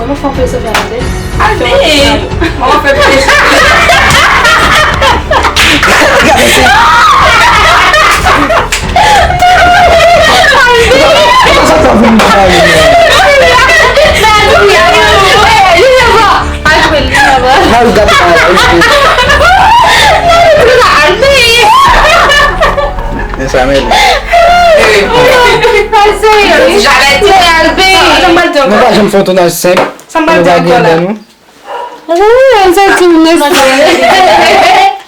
Maman fait un peu ça faire la tête. Allez. Maman fait plaisir. J'allais dire Nampak macam foto nasi. Sambal jengkol.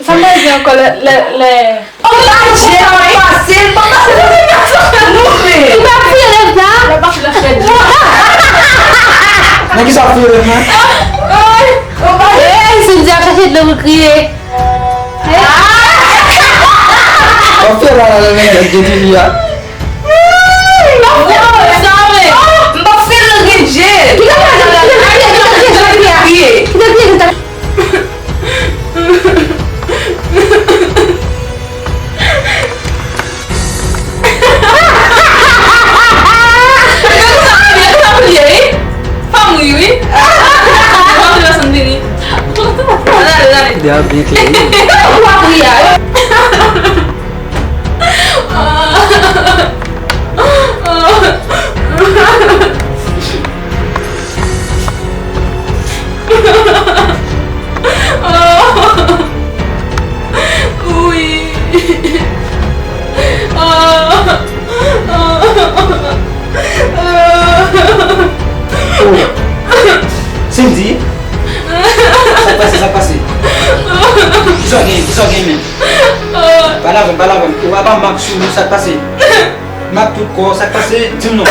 Sambal jengkol le. Oh là, j'ai passé. Lagi sapi le mah. Sejak kasih lo berkiri. Kopi lah le jadi dia. Dia bikin. Cindy, ça passe. Kisah game. Balagan. Apa maksud ça passe? Mak tu ko ça passe, tu non.